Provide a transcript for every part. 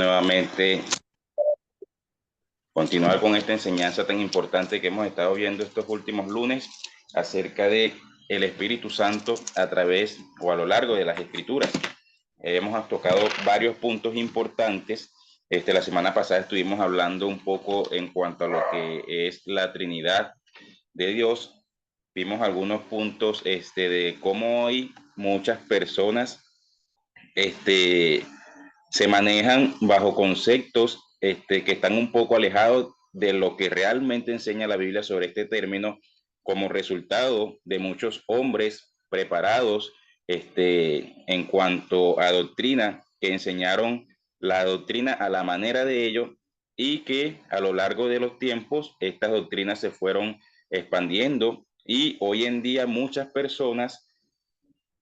nuevamente continuar con esta enseñanza tan importante que hemos estado viendo estos últimos lunes acerca de el Espíritu Santo a través o a lo largo de las Escrituras. Hemos tocado varios puntos importantes. La semana pasada estuvimos hablando un poco en cuanto a lo que es la Trinidad de Dios. Vimos algunos puntos de cómo hoy muchas personas se manejan bajo conceptos que están un poco alejados de lo que realmente enseña la Biblia sobre este término, como resultado de muchos hombres preparados en cuanto a doctrina, que enseñaron la doctrina a la manera de ellos y que a lo largo de los tiempos estas doctrinas se fueron expandiendo y hoy en día muchas personas,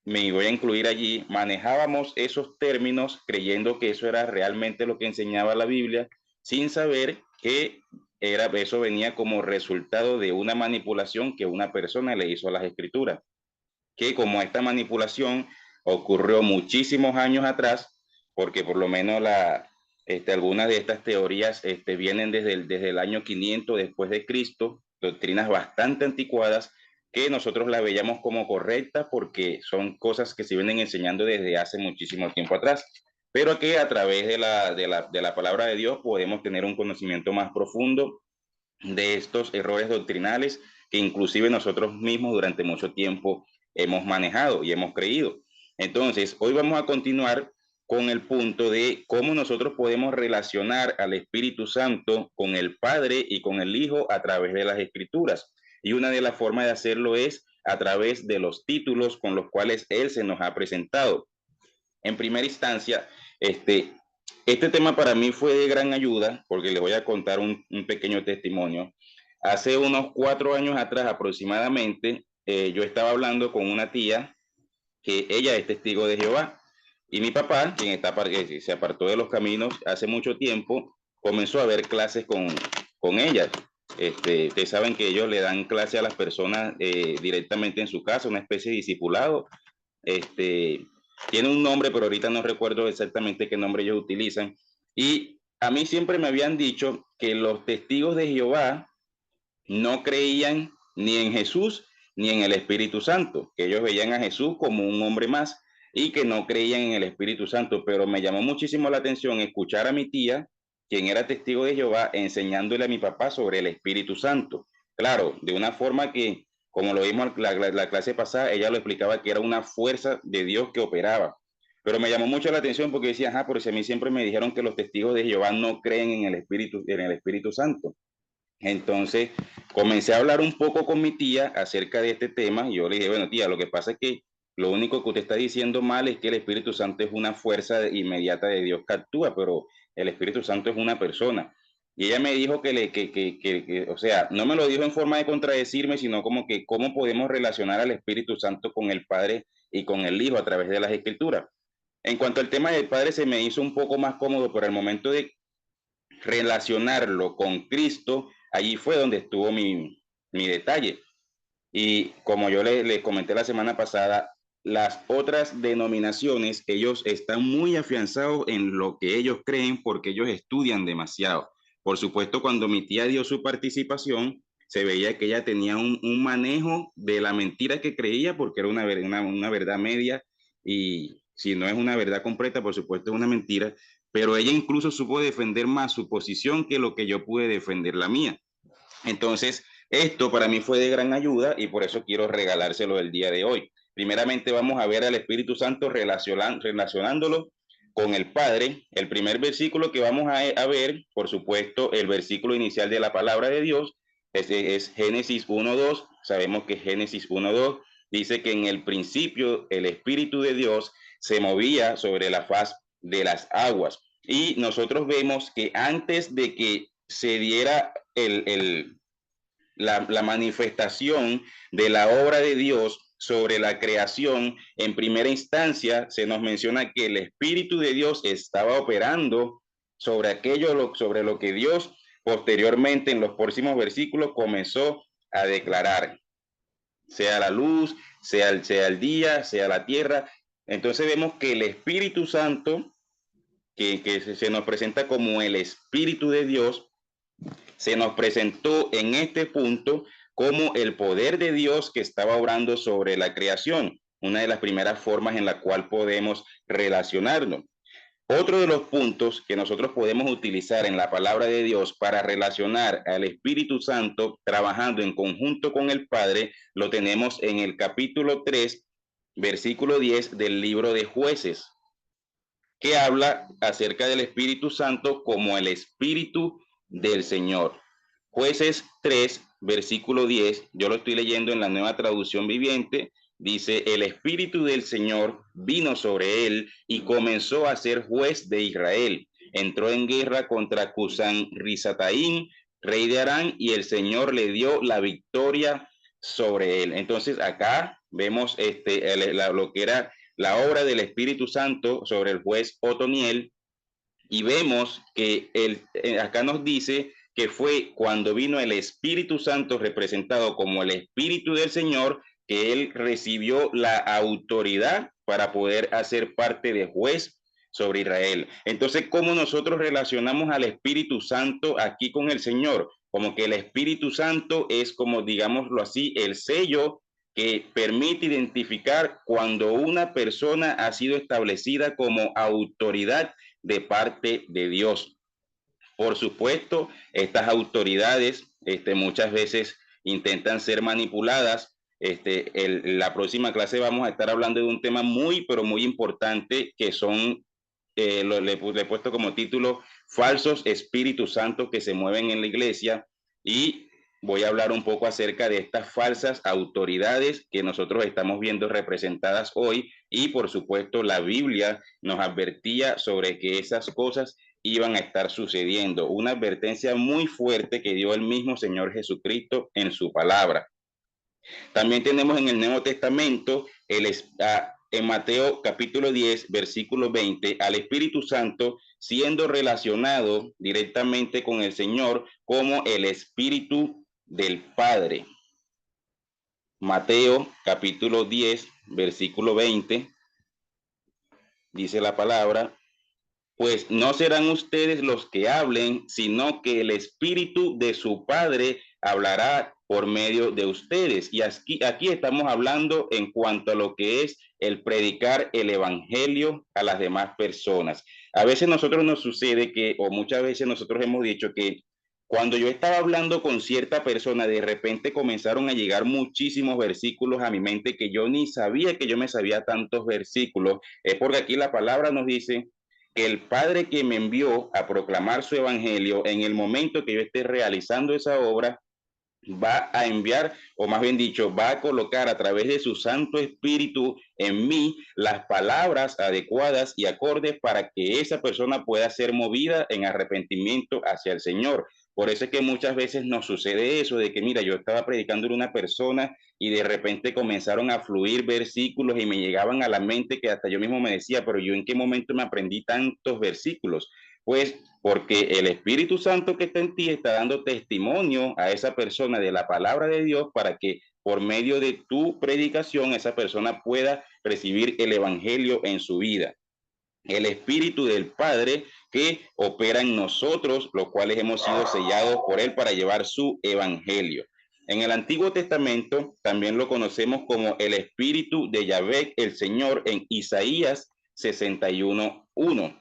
me voy a incluir allí, manejábamos esos términos creyendo que eso era realmente lo que enseñaba la Biblia, sin saber que eso venía como resultado de una manipulación que una persona le hizo a las Escrituras. Que como esta manipulación ocurrió muchísimos años atrás, porque por lo menos algunas de estas teorías vienen desde el año 500 después de Cristo, doctrinas bastante anticuadas, que nosotros las veíamos como correctas porque son cosas que se vienen enseñando desde hace muchísimo tiempo atrás, pero que a través de la palabra de Dios podemos tener un conocimiento más profundo de estos errores doctrinales que inclusive nosotros mismos durante mucho tiempo hemos manejado y hemos creído. Entonces, hoy vamos a continuar con el punto de cómo nosotros podemos relacionar al Espíritu Santo con el Padre y con el Hijo a través de las Escrituras. Y una de las formas de hacerlo es a través de los títulos con los cuales Él se nos ha presentado. En primera instancia, este tema para mí fue de gran ayuda porque les voy a contar un pequeño testimonio. Hace unos 4 años atrás aproximadamente, yo estaba hablando con una tía que ella es testigo de Jehová y mi papá, quien se apartó de los caminos hace mucho tiempo, comenzó a ver clases con ella. Ustedes saben que ellos le dan clase a las personas directamente en su casa, una especie de discipulado. Este, Tiene un nombre, pero ahorita no recuerdo exactamente qué nombre ellos utilizan. Y a mí siempre me habían dicho que los testigos de Jehová no creían ni en Jesús ni en el Espíritu Santo, que ellos veían a Jesús como un hombre más y que no creían en el Espíritu Santo. Pero me llamó muchísimo la atención escuchar a mi tía, quien era testigo de Jehová, enseñándole a mi papá sobre el Espíritu Santo. Claro, de una forma que, como lo vimos la clase pasada, ella lo explicaba que era una fuerza de Dios que operaba. Pero me llamó mucho la atención porque decía, ajá, porque a mí siempre me dijeron que los testigos de Jehová no creen en el Espíritu Santo. Entonces comencé a hablar un poco con mi tía acerca de este tema y yo le dije, bueno tía, lo que pasa es que lo único que usted está diciendo mal es que el Espíritu Santo es una fuerza inmediata de Dios que actúa, pero el Espíritu Santo es una persona. Y ella me dijo o sea, no me lo dijo en forma de contradecirme, sino como que cómo podemos relacionar al Espíritu Santo con el Padre y con el Hijo a través de las Escrituras. En cuanto al tema del Padre, se me hizo un poco más cómodo, pero al momento de relacionarlo con Cristo, allí fue donde estuvo mi detalle. Y como yo le comenté la semana pasada, las otras denominaciones, ellos están muy afianzados en lo que ellos creen porque ellos estudian demasiado. Por supuesto, cuando mi tía dio su participación, se veía que ella tenía un manejo de la mentira que creía porque era una verdad media y si no es una verdad completa, por supuesto es una mentira, pero ella incluso supo defender más su posición que lo que yo pude defender la mía. Entonces, esto para mí fue de gran ayuda y por eso quiero regalárselo el día de hoy. Primeramente vamos a ver al Espíritu Santo relacionándolo con el Padre. El primer versículo que vamos a ver, por supuesto, el versículo inicial de la palabra de Dios es Génesis 1:2. Sabemos que Génesis 1:2 dice que en el principio el Espíritu de Dios se movía sobre la faz de las aguas. Y nosotros vemos que antes de que se diera la manifestación de la obra de Dios sobre la creación, en primera instancia se nos menciona que el Espíritu de Dios estaba operando sobre lo que Dios posteriormente en los próximos versículos comenzó a declarar, sea la luz, sea el día, sea la tierra. Entonces vemos que el Espíritu Santo que se nos presenta como el Espíritu de Dios, se nos presentó en este punto como el poder de Dios que estaba obrando sobre la creación, una de las primeras formas en la cual podemos relacionarnos. Otro de los puntos que nosotros podemos utilizar en la palabra de Dios para relacionar al Espíritu Santo trabajando en conjunto con el Padre, lo tenemos en el capítulo 3, versículo 10 del libro de Jueces, que habla acerca del Espíritu Santo como el Espíritu del Señor. Jueces 3, versículo 10, yo lo estoy leyendo en la Nueva Traducción Viviente, dice, el Espíritu del Señor vino sobre él y comenzó a ser juez de Israel. Entró en guerra contra Cusán Risataín, rey de Arán, y el Señor le dio la victoria sobre él. Entonces acá vemos lo que era la obra del Espíritu Santo sobre el juez Otoniel, y vemos que acá nos dice que fue cuando vino el Espíritu Santo representado como el Espíritu del Señor que él recibió la autoridad para poder hacer parte de juez sobre Israel. Entonces, ¿cómo nosotros relacionamos al Espíritu Santo aquí con el Señor? Como que el Espíritu Santo es como, digámoslo así, el sello que permite identificar cuando una persona ha sido establecida como autoridad de parte de Dios. Por supuesto, estas autoridades muchas veces intentan ser manipuladas. La próxima clase vamos a estar hablando de un tema muy, pero muy importante que son, le he puesto como título, falsos espíritus santos que se mueven en la iglesia, y voy a hablar un poco acerca de estas falsas autoridades que nosotros estamos viendo representadas hoy, y por supuesto la Biblia nos advertía sobre que esas cosas iban a estar sucediendo. Una advertencia muy fuerte que dio el mismo Señor Jesucristo en su palabra. También tenemos en el Nuevo Testamento, en Mateo capítulo 10, versículo 20, al Espíritu Santo siendo relacionado directamente con el Señor como el Espíritu del Padre. Mateo capítulo 10, versículo 20, dice la palabra, pues no serán ustedes los que hablen, sino que el Espíritu de su Padre hablará por medio de ustedes. Y aquí estamos hablando en cuanto a lo que es el predicar el Evangelio a las demás personas. A veces nosotros nos sucede que, o muchas veces nosotros hemos dicho que cuando yo estaba hablando con cierta persona, de repente comenzaron a llegar muchísimos versículos a mi mente que yo ni sabía que yo me sabía tantos versículos. Es porque aquí la palabra nos dice que el Padre que me envió a proclamar su evangelio, en el momento que yo esté realizando esa obra, va a enviar, o más bien dicho, va a colocar a través de su Santo Espíritu en mí las palabras adecuadas y acordes para que esa persona pueda ser movida en arrepentimiento hacia el Señor. Por eso es que muchas veces nos sucede eso de que, mira, yo estaba predicando a una persona y de repente comenzaron a fluir versículos y me llegaban a la mente que hasta yo mismo me decía, pero yo en qué momento me aprendí tantos versículos. Pues porque el Espíritu Santo que está en ti está dando testimonio a esa persona de la palabra de Dios para que por medio de tu predicación esa persona pueda recibir el evangelio en su vida. El Espíritu del Padre que opera en nosotros, los cuales hemos sido sellados por él para llevar su evangelio. En el Antiguo Testamento también lo conocemos como el Espíritu de Yahvé, el Señor, en Isaías 61:1.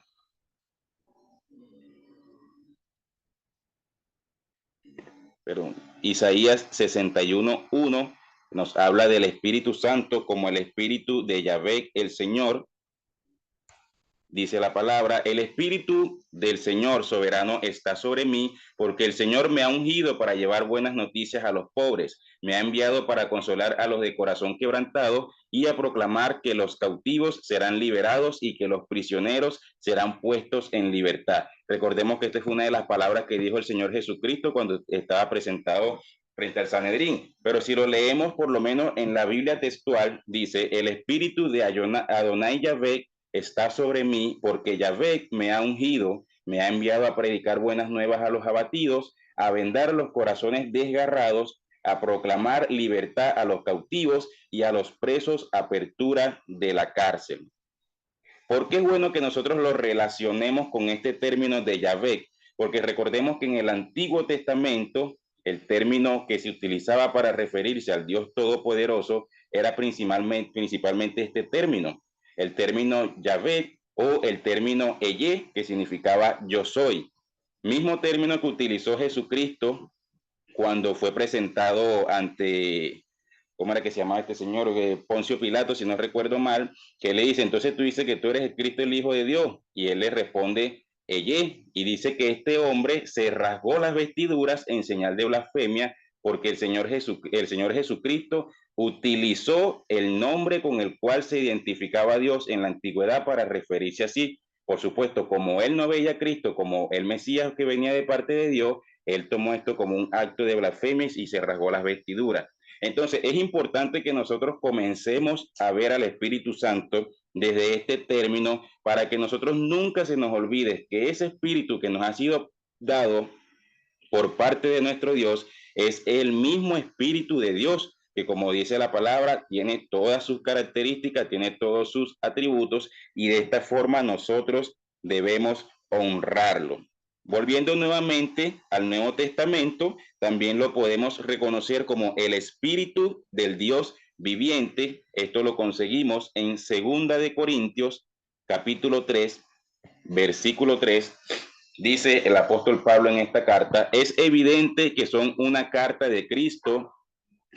Pero Isaías 61:1 nos habla del Espíritu Santo como el Espíritu de Yahvé, el Señor. Dice la palabra, el Espíritu del Señor soberano está sobre mí, porque el Señor me ha ungido para llevar buenas noticias a los pobres, me ha enviado para consolar a los de corazón quebrantado y a proclamar que los cautivos serán liberados y que los prisioneros serán puestos en libertad. Recordemos que esta fue una de las palabras que dijo el Señor Jesucristo cuando estaba presentado frente al Sanedrín. Pero si lo leemos por lo menos en la Biblia textual, dice, el Espíritu de Adonai Yahvé está sobre mí, porque Yahvé me ha ungido, me ha enviado a predicar buenas nuevas a los abatidos, a vendar los corazones desgarrados, a proclamar libertad a los cautivos y a los presos apertura de la cárcel. ¿Por qué es bueno que nosotros lo relacionemos con este término de Yahvé? Porque recordemos que en el Antiguo Testamento el término que se utilizaba para referirse al Dios Todopoderoso era principalmente este término, el término Yahvé o el término Eye, que significaba yo soy. Mismo término que utilizó Jesucristo cuando fue presentado ante, ¿cómo era que se llamaba este señor? Poncio Pilato, si no recuerdo mal, que le dice, entonces tú dices que tú eres el Cristo, el Hijo de Dios. Y él le responde, Eye, y dice que este hombre se rasgó las vestiduras en señal de blasfemia porque el Señor Jesucristo utilizó el nombre con el cual se identificaba a Dios en la antigüedad para referirse así. Por supuesto, como él no veía a Cristo como el Mesías que venía de parte de Dios, él tomó esto como un acto de blasfemia y se rasgó las vestiduras. Entonces, es importante que nosotros comencemos a ver al Espíritu Santo desde este término para que nosotros nunca se nos olvide que ese Espíritu que nos ha sido dado por parte de nuestro Dios es el mismo Espíritu de Dios, que como dice la palabra, tiene todas sus características, tiene todos sus atributos y de esta forma nosotros debemos honrarlo. Volviendo nuevamente al Nuevo Testamento, también lo podemos reconocer como el Espíritu del Dios viviente. Esto lo conseguimos en 2 Corintios, capítulo 3, versículo 3. Dice el apóstol Pablo en esta carta, es evidente que son una carta de Cristo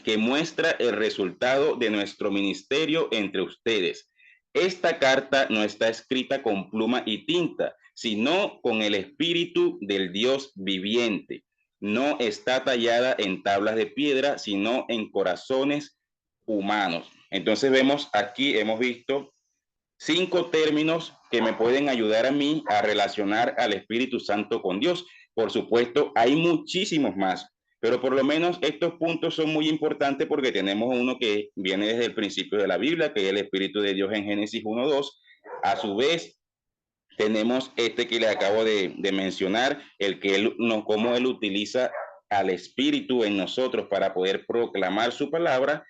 que muestra el resultado de nuestro ministerio entre ustedes. Esta carta no está escrita con pluma y tinta, sino con el Espíritu del Dios viviente. No está tallada en tablas de piedra, sino en corazones humanos. Entonces vemos aquí, hemos visto 5 términos que me pueden ayudar a mí a relacionar al Espíritu Santo con Dios. Por supuesto, hay muchísimos más, pero por lo menos estos puntos son muy importantes porque tenemos uno que viene desde el principio de la Biblia, que es el Espíritu de Dios en Génesis 1:2. A su vez, tenemos este que le acabo de mencionar, el que él, no, cómo él utiliza al Espíritu en nosotros para poder proclamar su palabra,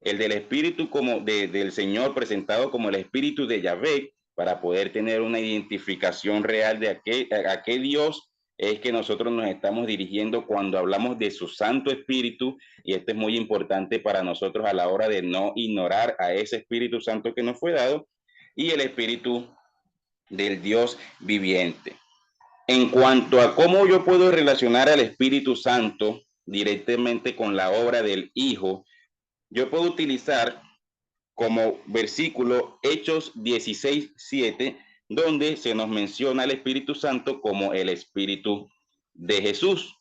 el del Espíritu como del Señor presentado como el Espíritu de Yahvé, para poder tener una identificación real de a qué Dios es que nosotros nos estamos dirigiendo cuando hablamos de su Santo Espíritu, y esto es muy importante para nosotros a la hora de no ignorar a ese Espíritu Santo que nos fue dado, y el Espíritu del Dios viviente. En cuanto a cómo yo puedo relacionar al Espíritu Santo directamente con la obra del Hijo, yo puedo utilizar como versículo Hechos 16:7, donde se nos menciona al Espíritu Santo como el Espíritu de Jesús.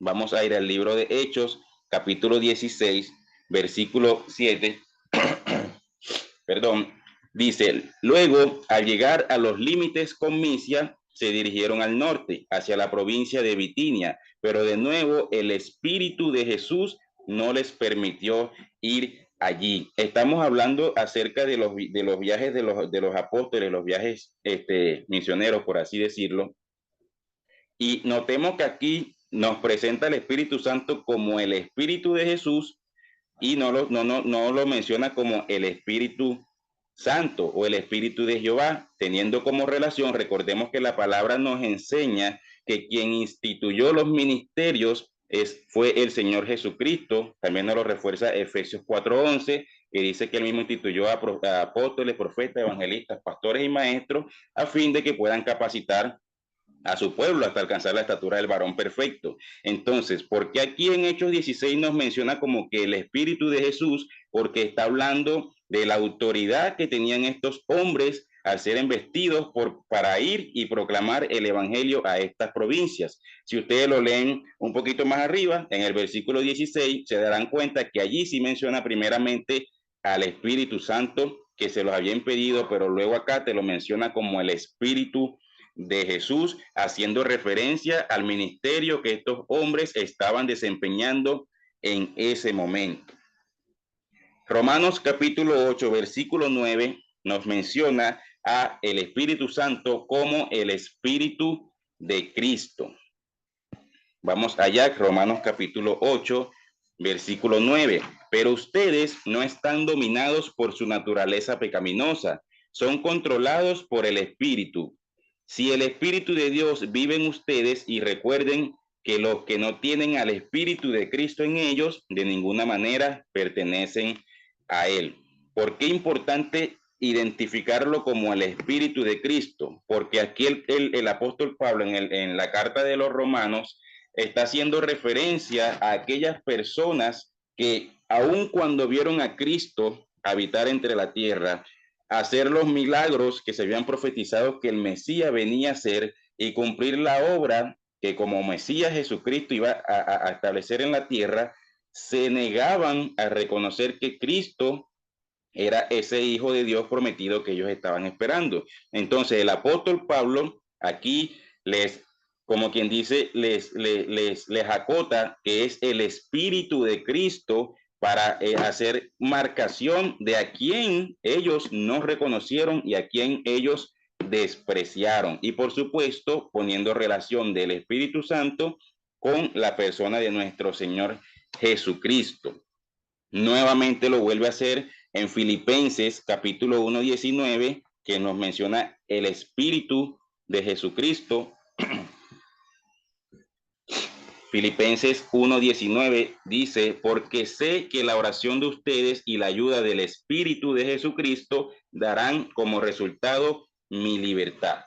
Vamos a ir al libro de Hechos, capítulo 16, versículo 7. Perdón, dice, luego al llegar a los límites con Misia, se dirigieron al norte, hacia la provincia de Bitinia, pero de nuevo el Espíritu de Jesús no les permitió ir allí. Estamos hablando acerca de los viajes de los apóstoles, los viajes misioneros, por así decirlo. Y notemos que aquí nos presenta el Espíritu Santo como el Espíritu de Jesús y no lo menciona como el Espíritu Santo o el Espíritu de Jehová, teniendo como relación, recordemos que la palabra nos enseña que quien instituyó los ministerios fue el Señor Jesucristo. También nos lo refuerza Efesios 4:11, que dice que él mismo instituyó a apóstoles, profetas, evangelistas, pastores y maestros a fin de que puedan capacitar a su pueblo hasta alcanzar la estatura del varón perfecto. Entonces, ¿por qué aquí en Hechos 16 nos menciona como que el Espíritu de Jesús? Porque está hablando de la autoridad que tenían estos hombres al ser embestidos para ir y proclamar el evangelio a estas provincias. Si ustedes lo leen un poquito más arriba, en el versículo 16, se darán cuenta que allí sí menciona primeramente al Espíritu Santo que se los había impedido, pero luego acá te lo menciona como el Espíritu de Jesús, haciendo referencia al ministerio que estos hombres estaban desempeñando en ese momento. Romanos capítulo 8, versículo 9 nos menciona a el Espíritu Santo como el Espíritu de Cristo. Vamos allá, Romanos capítulo 8, versículo 9. Pero ustedes no están dominados por su naturaleza pecaminosa, son controlados por el Espíritu. Si el Espíritu de Dios vive en ustedes, y recuerden que los que no tienen al Espíritu de Cristo en ellos, de ninguna manera pertenecen a Él. ¿Por qué es importante identificarlo como el Espíritu de Cristo? Porque aquí el apóstol Pablo en la carta de los Romanos está haciendo referencia a aquellas personas que aun cuando vieron a Cristo habitar entre la tierra, hacer los milagros que se habían profetizado que el Mesías venía a hacer y cumplir la obra que como Mesías Jesucristo iba a establecer en la tierra, se negaban a reconocer que Cristo era ese hijo de Dios prometido que ellos estaban esperando. Entonces el apóstol Pablo aquí como quien dice, les acota que es el Espíritu de Cristo para hacer marcación de a quien ellos no reconocieron y a quien ellos despreciaron. Y por supuesto, poniendo relación del Espíritu Santo con la persona de nuestro Señor Jesucristo. Nuevamente lo vuelve a hacer en Filipenses capítulo 1:19, que nos menciona el Espíritu de Jesucristo. Filipenses 1:19 dice, porque sé que la oración de ustedes y la ayuda del Espíritu de Jesucristo darán como resultado mi libertad.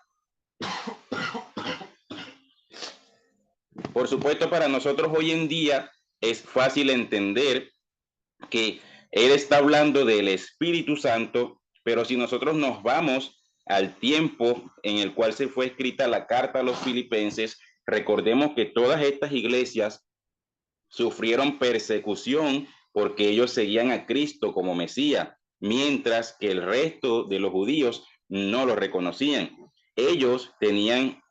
Por supuesto, para nosotros hoy en día es fácil entender que él está hablando del Espíritu Santo, pero si nosotros nos vamos al tiempo en el cual se fue escrita la carta a los filipenses, recordemos que todas estas iglesias sufrieron persecución porque ellos seguían a Cristo como Mesías, mientras que el resto de los judíos no lo reconocían. Ellos tenían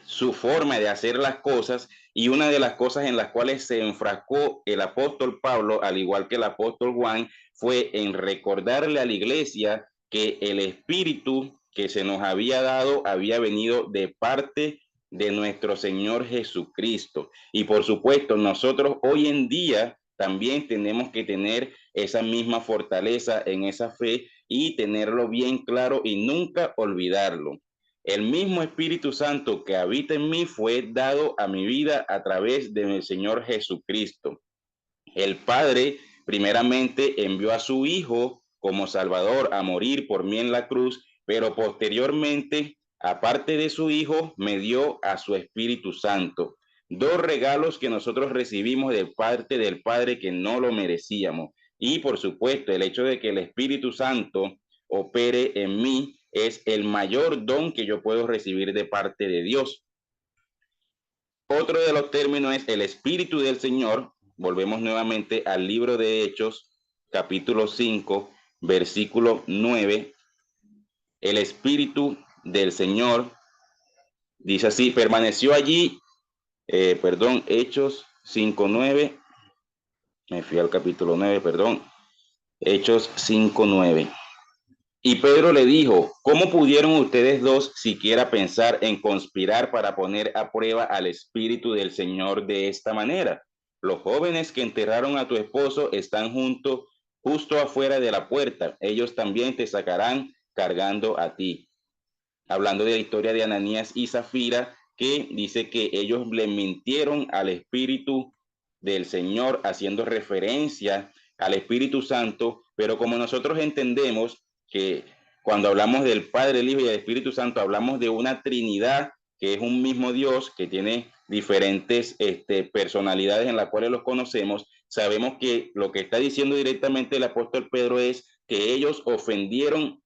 su forma de hacer las cosas, y una de las cosas en las cuales se enfrascó el apóstol Pablo, al igual que el apóstol Juan, fue en recordarle a la iglesia que el Espíritu que se nos había dado había venido de parte de nuestro Señor Jesucristo. Y por supuesto, nosotros hoy en día también tenemos que tener esa misma fortaleza en esa fe y tenerlo bien claro y nunca olvidarlo. El mismo Espíritu Santo que habita en mí fue dado a mi vida a través de mi Señor Jesucristo. El Padre primeramente envió a su Hijo como Salvador a morir por mí en la cruz, pero posteriormente, aparte de su Hijo, me dio a su Espíritu Santo. Dos regalos que nosotros recibimos de parte del Padre que no lo merecíamos. Y por supuesto, el hecho de que el Espíritu Santo opere en mí es el mayor don que yo puedo recibir de parte de Dios. Otro de los términos es el Espíritu del Señor. Volvemos nuevamente al libro de Hechos, capítulo 5, versículo 9. El Espíritu del Señor, dice así, permaneció allí, Hechos 5:9. Me fui al capítulo 9, perdón. Hechos 5:9. Y Pedro le dijo, ¿cómo pudieron ustedes dos siquiera pensar en conspirar para poner a prueba al Espíritu del Señor de esta manera? Los jóvenes que enterraron a tu esposo están justo afuera de la puerta. Ellos también te sacarán cargando a ti. Hablando de la historia de Ananías y Zafira, que dice que ellos le mintieron al Espíritu del Señor, haciendo referencia al Espíritu Santo, pero como nosotros entendemos que cuando hablamos del Padre, el Hijo y el Espíritu Santo, hablamos de una Trinidad que es un mismo Dios que tiene diferentes personalidades en las cuales los conocemos. Sabemos que lo que está diciendo directamente el apóstol Pedro es que ellos ofendieron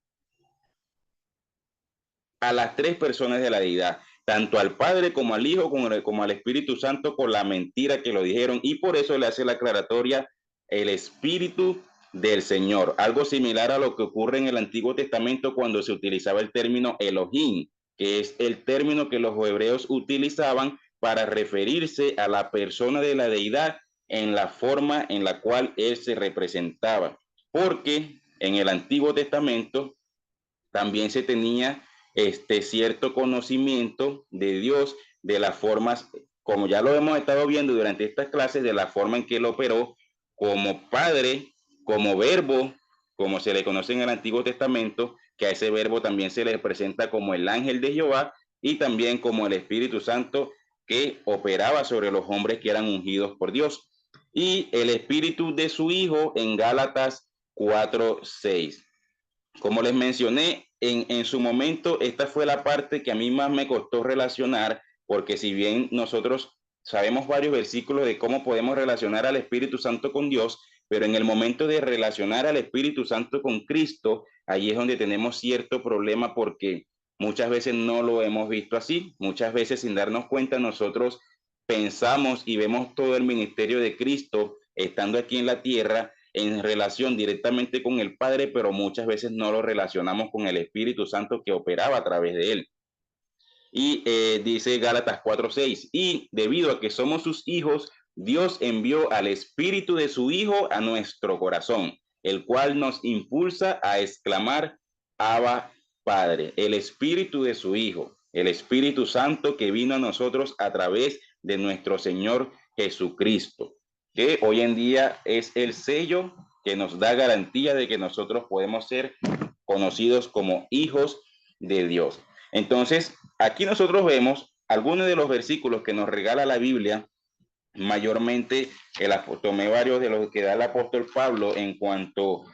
a las tres personas de la deidad, tanto al Padre como al Hijo como al Espíritu Santo, con la mentira que lo dijeron, y por eso le hace la aclaratoria el Espíritu del Señor, algo similar a lo que ocurre en el Antiguo Testamento cuando se utilizaba el término Elohim, que es el término que los hebreos utilizaban para referirse a la persona de la deidad en la forma en la cual él se representaba, porque en el Antiguo Testamento también se tenía cierto conocimiento de Dios, de las formas, como ya lo hemos estado viendo durante estas clases, de la forma en que él operó como Padre, como Verbo, como se le conoce en el Antiguo Testamento, que a ese verbo también se le presenta como el ángel de Jehová y también como el Espíritu Santo que operaba sobre los hombres que eran ungidos por Dios. Y el Espíritu de su Hijo en Gálatas 4:6. Como les mencioné, en su momento, esta fue la parte que a mí más me costó relacionar, porque si bien nosotros sabemos varios versículos de cómo podemos relacionar al Espíritu Santo con Dios, pero en el momento de relacionar al Espíritu Santo con Cristo, ahí es donde tenemos cierto problema porque muchas veces no lo hemos visto así. Muchas veces sin darnos cuenta nosotros pensamos y vemos todo el ministerio de Cristo estando aquí en la tierra en relación directamente con el Padre, pero muchas veces no lo relacionamos con el Espíritu Santo que operaba a través de él. Y dice Gálatas 4:6, y debido a que somos sus hijos, Dios envió al Espíritu de su Hijo a nuestro corazón, el cual nos impulsa a exclamar, Abba, Padre. El Espíritu de su Hijo, el Espíritu Santo que vino a nosotros a través de nuestro Señor Jesucristo, que hoy en día es el sello que nos da garantía de que nosotros podemos ser conocidos como hijos de Dios. Entonces, aquí nosotros vemos algunos de los versículos que nos regala la Biblia, mayormente tomé varios de los que da el apóstol Pablo en cuanto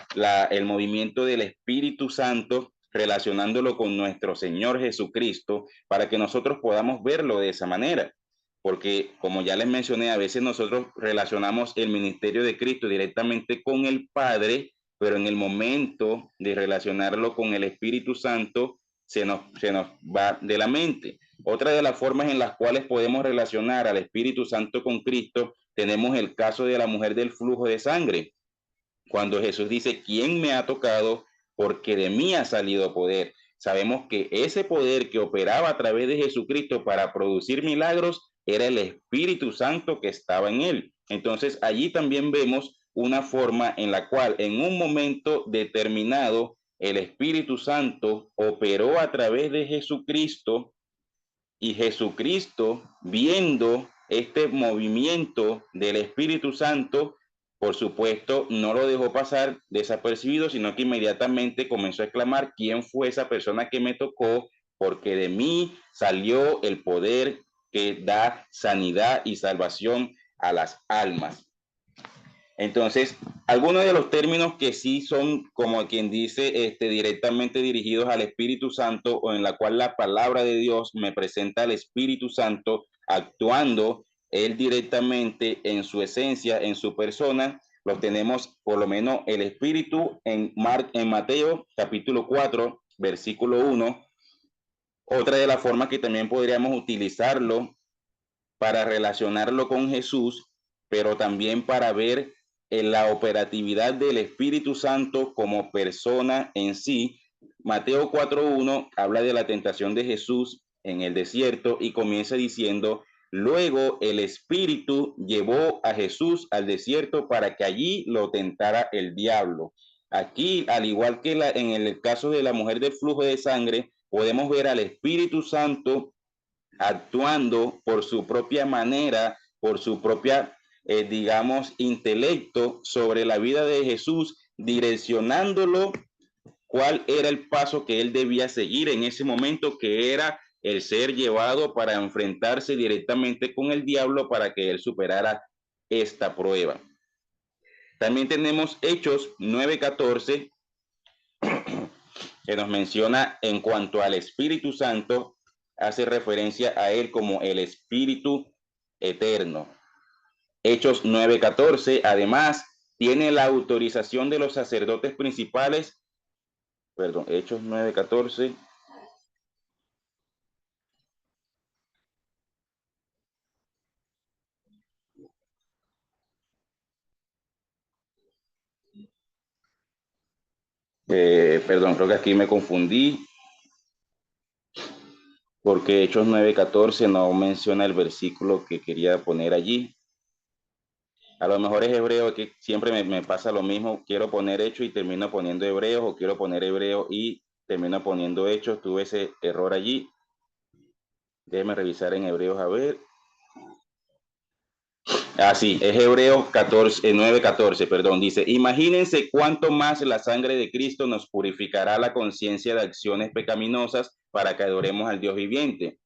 el movimiento del Espíritu Santo, relacionándolo con nuestro Señor Jesucristo, para que nosotros podamos verlo de esa manera. Porque, como ya les mencioné, a veces nosotros relacionamos el ministerio de Cristo directamente con el Padre, pero en el momento de relacionarlo con el Espíritu Santo, se nos va de la mente. Otra de las formas en las cuales podemos relacionar al Espíritu Santo con Cristo, tenemos el caso de la mujer del flujo de sangre, cuando Jesús dice, ¿quién me ha tocado? Porque de mí ha salido poder. Sabemos que ese poder que operaba a través de Jesucristo para producir milagros era el Espíritu Santo que estaba en él. Entonces allí también vemos una forma en la cual en un momento determinado el Espíritu Santo operó a través de Jesucristo y Jesucristo, viendo este movimiento del Espíritu Santo, por supuesto, no lo dejó pasar desapercibido, sino que inmediatamente comenzó a exclamar, ¿quién fue esa persona que me tocó? Porque de mí salió el poder que da sanidad y salvación a las almas. Entonces, algunos de los términos que sí son, como quien dice, directamente dirigidos al Espíritu Santo, o en la cual la palabra de Dios me presenta al Espíritu Santo actuando él directamente en su esencia, en su persona, los tenemos por lo menos el Espíritu en Mateo capítulo 4, versículo 1. Otra de las formas que también podríamos utilizarlo para relacionarlo con Jesús, pero también para ver en la operatividad del Espíritu Santo como persona en sí. Mateo 4:1 habla de la tentación de Jesús en el desierto y comienza diciendo, luego el Espíritu llevó a Jesús al desierto para que allí lo tentara el diablo. Aquí, al igual que en el caso de la mujer del flujo de sangre, podemos ver al Espíritu Santo actuando por su propia manera, por su propia, digamos, intelecto sobre la vida de Jesús, direccionándolo cuál era el paso que él debía seguir en ese momento, que era el ser llevado para enfrentarse directamente con el diablo para que él superara esta prueba. También tenemos Hechos 9:14, que nos menciona en cuanto al Espíritu Santo, hace referencia a él como el Espíritu eterno. Hechos 9:14, además, tiene la autorización de los sacerdotes principales, perdón, Hechos 9:14. Perdón, creo que aquí me confundí, porque Hechos 9:14 no menciona el versículo que quería poner allí. A lo mejor es hebreo, que siempre me pasa lo mismo. Quiero poner hechos y termino poniendo hebreos, o quiero poner hebreo y termino poniendo hechos. Tuve ese error allí. Déjeme revisar en hebreos a ver. Así, es Hebreos 14, 9:14, perdón, dice, imagínense cuánto más la sangre de Cristo nos purificará la conciencia de acciones pecaminosas para que adoremos al Dios viviente.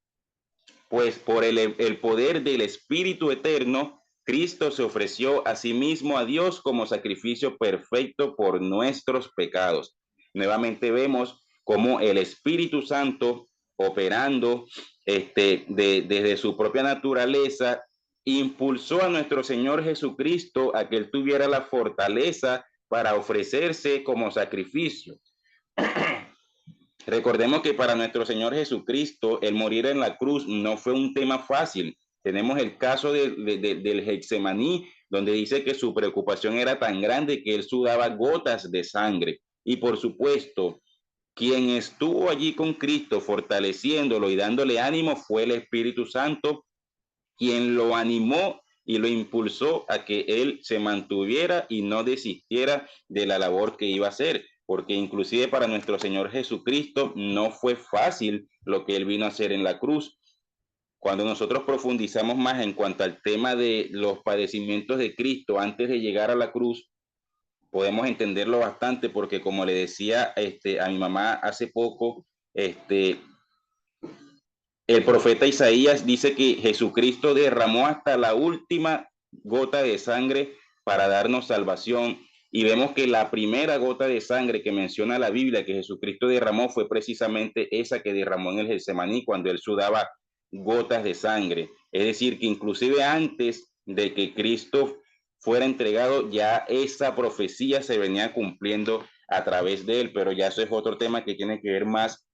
Pues por el poder del Espíritu Eterno, Cristo se ofreció a sí mismo a Dios como sacrificio perfecto por nuestros pecados. Nuevamente vemos cómo el Espíritu Santo, operando desde su propia naturaleza, impulsó a nuestro Señor Jesucristo a que Él tuviera la fortaleza para ofrecerse como sacrificio. Recordemos que para nuestro Señor Jesucristo el morir en la cruz no fue un tema fácil. Tenemos el caso del Getsemaní, donde dice que su preocupación era tan grande que él sudaba gotas de sangre. Y por supuesto, quien estuvo allí con Cristo fortaleciéndolo y dándole ánimo fue el Espíritu Santo, quien lo animó y lo impulsó a que él se mantuviera y no desistiera de la labor que iba a hacer, porque inclusive para nuestro Señor Jesucristo no fue fácil lo que él vino a hacer en la cruz. Cuando nosotros profundizamos más en cuanto al tema de los padecimientos de Cristo antes de llegar a la cruz, podemos entenderlo bastante, porque como le decía a mi mamá hace poco, el profeta Isaías dice que Jesucristo derramó hasta la última gota de sangre para darnos salvación. Y vemos que la primera gota de sangre que menciona la Biblia que Jesucristo derramó fue precisamente esa que derramó en el Getsemaní cuando él sudaba gotas de sangre. Es decir, que inclusive antes de que Cristo fuera entregado, ya esa profecía se venía cumpliendo a través de él, pero ya eso es otro tema que tiene que ver más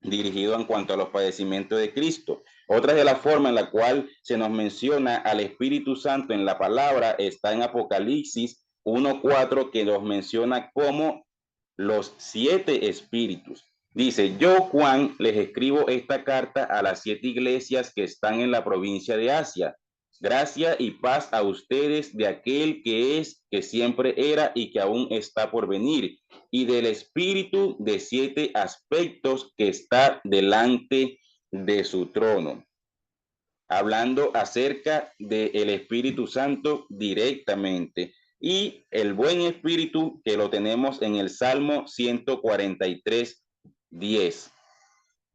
dirigido en cuanto a los padecimientos de Cristo. Otra de las formas en la cual se nos menciona al Espíritu Santo en la palabra está en Apocalipsis 1:4, que nos menciona como los 7 espíritus. Dice, yo Juan les escribo esta carta a las 7 iglesias que están en la provincia de Asia. Gracia y paz a ustedes de aquel que es, que siempre era y que aún está por venir, y del espíritu de 7 aspectos que está delante de su trono. Hablando acerca del Espíritu Santo directamente. Y el buen espíritu que lo tenemos en el Salmo 143:10.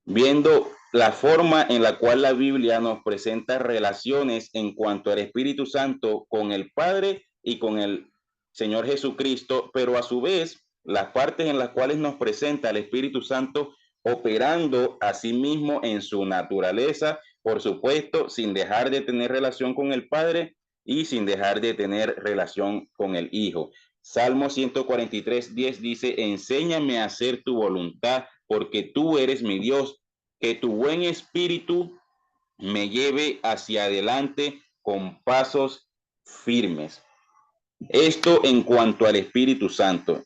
Viendo la forma en la cual la Biblia nos presenta relaciones en cuanto al Espíritu Santo con el Padre y con el Señor Jesucristo, pero a su vez las partes en las cuales nos presenta el Espíritu Santo operando a sí mismo en su naturaleza, por supuesto, sin dejar de tener relación con el Padre y sin dejar de tener relación con el Hijo. Salmo 143:10 dice, enséñame a hacer tu voluntad, porque tú eres mi Dios, que tu buen espíritu me lleve hacia adelante con pasos firmes. Esto en cuanto al Espíritu Santo.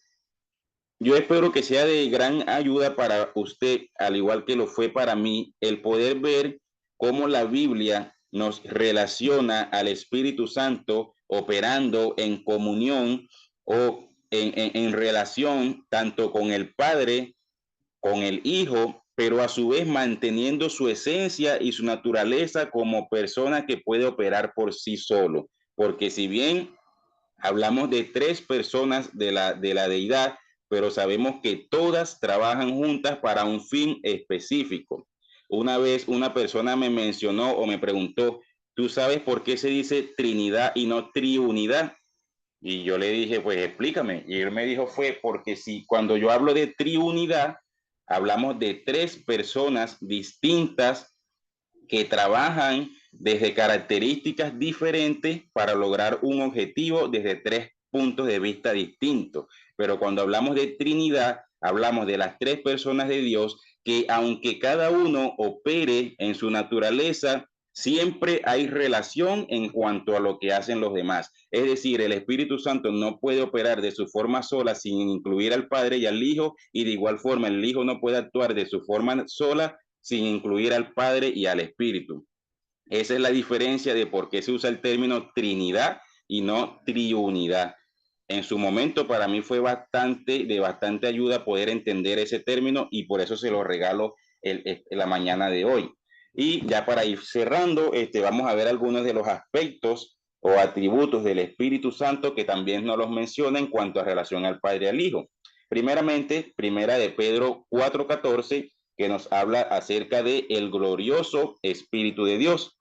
Yo espero que sea de gran ayuda para usted, al igual que lo fue para mí, el poder ver cómo la Biblia nos relaciona al Espíritu Santo operando en comunión o en relación tanto con el Padre, con el Hijo, pero a su vez manteniendo su esencia y su naturaleza como persona que puede operar por sí solo. Porque si bien hablamos de 3 personas de la deidad, pero sabemos que todas trabajan juntas para un fin específico. Una vez una persona me mencionó o me preguntó, ¿tú sabes por qué se dice Trinidad y no Triunidad? Y yo le dije, pues explícame. Y él me dijo, fue porque si cuando yo hablo de triunidad, hablamos de 3 personas distintas que trabajan desde características diferentes para lograr un objetivo desde 3 puntos de vista distintos. Pero cuando hablamos de Trinidad, hablamos de las 3 personas de Dios que aunque cada uno opere en su naturaleza, siempre hay relación en cuanto a lo que hacen los demás. Es decir, el Espíritu Santo no puede operar de su forma sola sin incluir al Padre y al Hijo, y de igual forma el Hijo no puede actuar de su forma sola sin incluir al Padre y al Espíritu. Esa es la diferencia de por qué se usa el término Trinidad y no Triunidad. En su momento para mí fue de bastante ayuda poder entender ese término, y por eso se lo regalo la mañana de hoy. Y ya para ir cerrando, vamos a ver algunos de los aspectos o atributos del Espíritu Santo que también nos los menciona en cuanto a relación al Padre y al Hijo. Primeramente, primera de Pedro 4:14, que nos habla acerca de el glorioso Espíritu de Dios.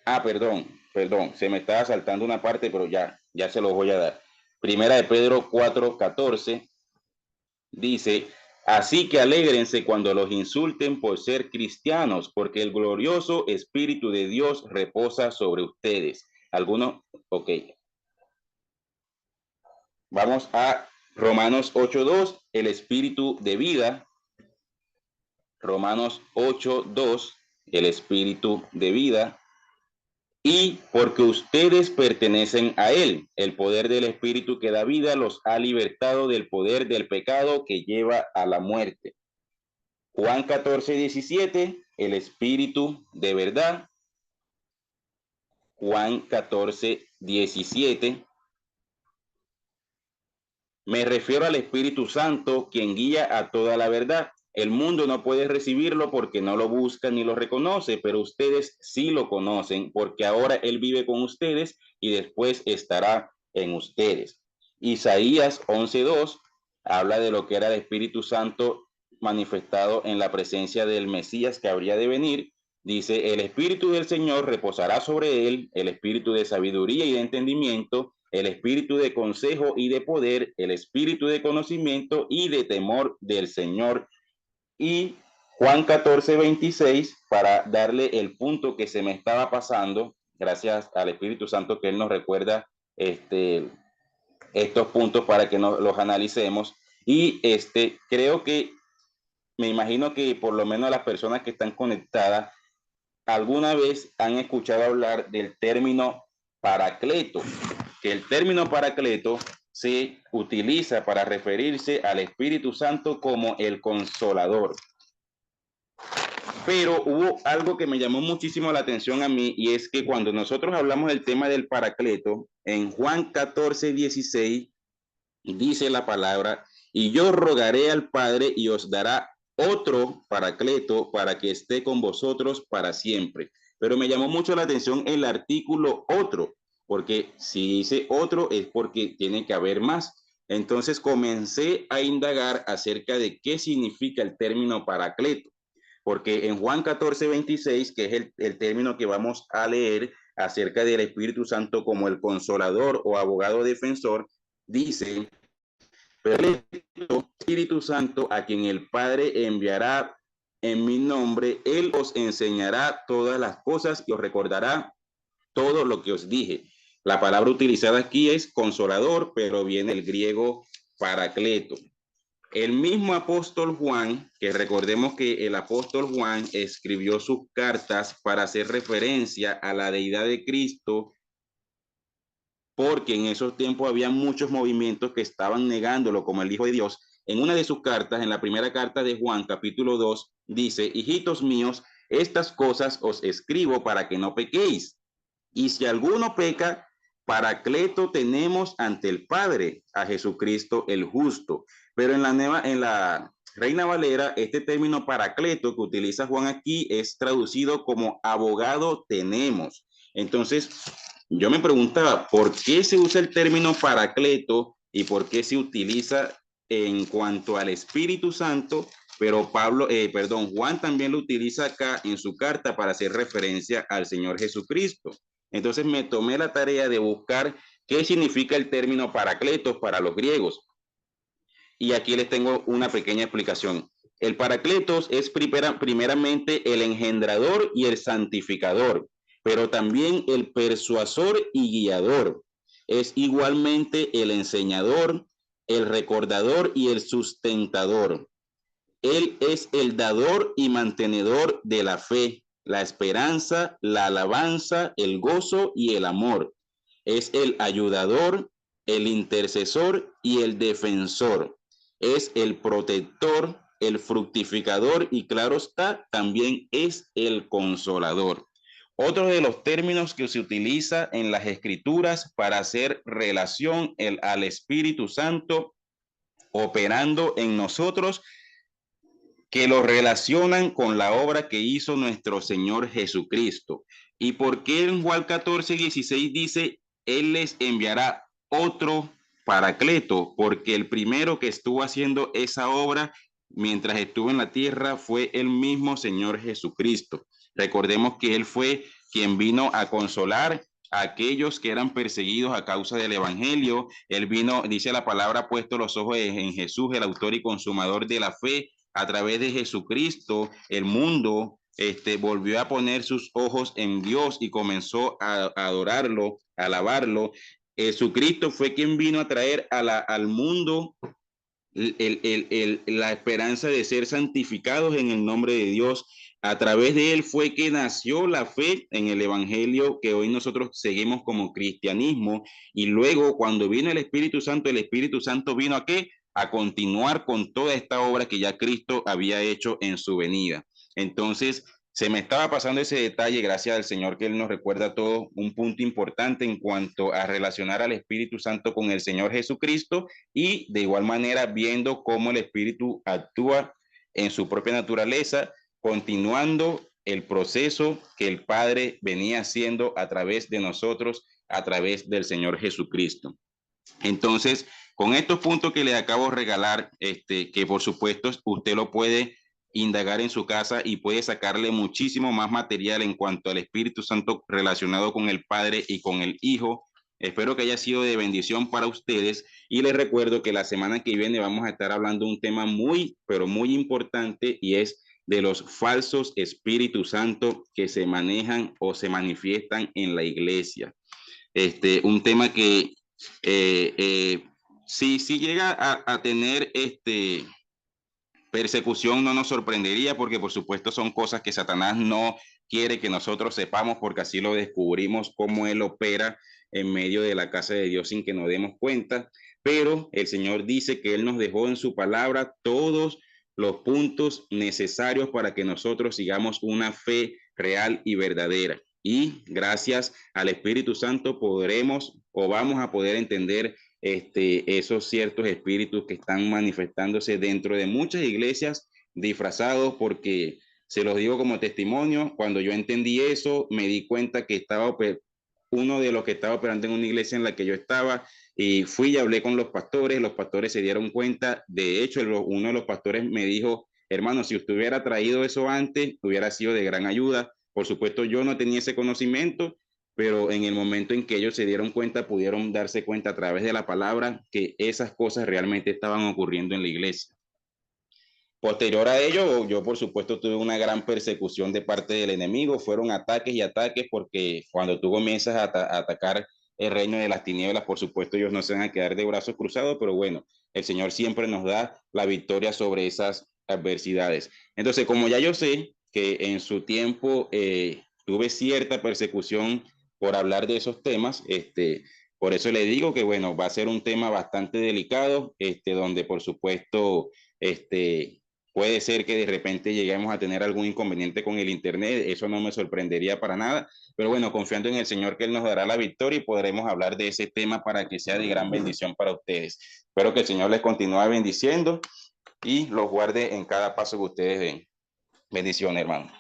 Perdón, se me estaba saltando una parte, pero ya se lo voy a dar. Primera de Pedro 4:14 dice: así que alégrense cuando los insulten por ser cristianos, porque el glorioso Espíritu de Dios reposa sobre ustedes. Algunos, ok. Vamos a Romanos 8:2, el Espíritu de vida. Romanos 8:2, el Espíritu de vida. Y porque ustedes pertenecen a Él, el poder del Espíritu que da vida los ha libertado del poder del pecado que lleva a la muerte. Juan 14:17, el Espíritu de verdad. Juan 14:17. Me refiero al Espíritu Santo, quien guía a toda la verdad. El mundo no puede recibirlo porque no lo busca ni lo reconoce, pero ustedes sí lo conocen porque ahora Él vive con ustedes y después estará en ustedes. Isaías 11:2 habla de lo que era el Espíritu Santo manifestado en la presencia del Mesías que habría de venir. Dice: el Espíritu del Señor reposará sobre él, el Espíritu de sabiduría y de entendimiento, el espíritu de consejo y de poder, el espíritu de conocimiento y de temor del Señor. Y Juan 14:26, para darle el punto que se me estaba pasando, gracias al Espíritu Santo que Él nos recuerda estos puntos para que los analicemos. Y creo que, me imagino que por lo menos las personas que están conectadas alguna vez han escuchado hablar del término paracleto, que el término paracleto se utiliza para referirse al Espíritu Santo como el consolador. Pero hubo algo que me llamó muchísimo la atención a mí, y es que cuando nosotros hablamos del tema del paracleto, en Juan 14:16 dice la palabra: y yo rogaré al Padre y os dará otro paracleto para que esté con vosotros para siempre. Pero me llamó mucho la atención el artículo otro, porque si dice otro es porque tiene que haber más. Entonces comencé a indagar acerca de qué significa el término paracleto, porque en Juan 14:26, que es el término que vamos a leer acerca del Espíritu Santo como el consolador o abogado defensor, dice: pero el Espíritu Santo, a quien el Padre enviará en mi nombre, Él os enseñará todas las cosas y os recordará todo lo que os dije. La palabra utilizada aquí es consolador, pero viene el griego paracleto. El mismo apóstol Juan, que recordemos que el apóstol Juan escribió sus cartas para hacer referencia a la deidad de Cristo, porque en esos tiempos había muchos movimientos que estaban negándolo como el Hijo de Dios. En una de sus cartas, en la primera carta de Juan, capítulo 2, dice: hijitos míos, estas cosas os escribo para que no pequéis. Y si alguno peca, paracleto tenemos ante el Padre, a Jesucristo el justo. Pero en la Reina Valera, este término paracleto que utiliza Juan aquí es traducido como abogado tenemos. Entonces, yo me preguntaba, ¿por qué se usa el término paracleto y por qué se utiliza en cuanto al Espíritu Santo? Pero Juan también lo utiliza acá en su carta para hacer referencia al Señor Jesucristo. Entonces me tomé la tarea de buscar qué significa el término paracletos para los griegos. Y aquí les tengo una pequeña explicación. El paracletos es primeramente el engendrador y el santificador, pero también el persuasor y guiador. Es igualmente el enseñador, el recordador y el sustentador. Él es el dador y mantenedor de la fe, la esperanza, la alabanza, el gozo y el amor. Es el ayudador, el intercesor y el defensor. Es el protector, el fructificador y, claro está, también es el consolador. Otro de los términos que se utiliza en las escrituras para hacer relación al Espíritu Santo operando en nosotros que lo relacionan con la obra que hizo nuestro Señor Jesucristo. ¿Y por qué en Juan 14:16 dice, Él les enviará otro paracleto? Porque el primero que estuvo haciendo esa obra mientras estuvo en la tierra fue el mismo Señor Jesucristo. Recordemos que Él fue quien vino a consolar a aquellos que eran perseguidos a causa del evangelio. Él vino, dice la palabra, ha puesto los ojos en Jesús, el autor y consumador de la fe. A través de Jesucristo, el mundo volvió a poner sus ojos en Dios y comenzó a adorarlo, a alabarlo. Jesucristo fue quien vino a traer al mundo la esperanza de ser santificados en el nombre de Dios. A través de él fue que nació la fe en el evangelio que hoy nosotros seguimos como cristianismo. Y luego, cuando vino el Espíritu Santo vino a qué? A continuar con toda esta obra que ya Cristo había hecho en su venida. Entonces, se me estaba pasando ese detalle, gracias al Señor que Él nos recuerda todo, un punto importante en cuanto a relacionar al Espíritu Santo con el Señor Jesucristo y de igual manera viendo cómo el Espíritu actúa en su propia naturaleza, continuando el proceso que el Padre venía haciendo a través de nosotros, a través del Señor Jesucristo. Entonces, con estos puntos que le acabo de regalar, que por supuesto usted lo puede indagar en su casa y puede sacarle muchísimo más material en cuanto al Espíritu Santo relacionado con el Padre y con el Hijo. Espero que haya sido de bendición para ustedes y les recuerdo que la semana que viene vamos a estar hablando de un tema muy, pero muy importante y es de los falsos Espíritus Santos que se manejan o se manifiestan en la iglesia. Un tema que si llega a tener persecución no nos sorprendería porque por supuesto son cosas que Satanás no quiere que nosotros sepamos porque así lo descubrimos cómo él opera en medio de la casa de Dios sin que nos demos cuenta, pero el Señor dice que Él nos dejó en su palabra todos los puntos necesarios para que nosotros sigamos una fe real y verdadera. Y gracias al Espíritu Santo podremos o vamos a poder entender esos ciertos espíritus que están manifestándose dentro de muchas iglesias disfrazados, porque se los digo como testimonio, cuando yo entendí eso, me di cuenta que estaba uno de los que estaba operando en una iglesia en la que yo estaba y fui y hablé con los pastores se dieron cuenta, de hecho uno de los pastores me dijo, hermano, si usted hubiera traído eso antes, hubiera sido de gran ayuda. Por supuesto, yo no tenía ese conocimiento, pero en el momento en que ellos se dieron cuenta, pudieron darse cuenta a través de la palabra que esas cosas realmente estaban ocurriendo en la iglesia. Posterior a ello, yo por supuesto tuve una gran persecución de parte del enemigo, fueron ataques y ataques porque cuando tú comienzas a atacar el reino de las tinieblas, por supuesto ellos no se van a quedar de brazos cruzados, pero bueno, el Señor siempre nos da la victoria sobre esas adversidades. Entonces, como ya yo sé que en su tiempo tuve cierta persecución por hablar de esos temas, por eso le digo que bueno, va a ser un tema bastante delicado, donde por supuesto, puede ser que de repente lleguemos a tener algún inconveniente con el Internet, eso no me sorprendería para nada, pero bueno, confiando en el Señor que Él nos dará la victoria y podremos hablar de ese tema para que sea de gran bendición para ustedes. Espero que el Señor les continúe bendiciendo y los guarde en cada paso que ustedes den. Bendición, hermano.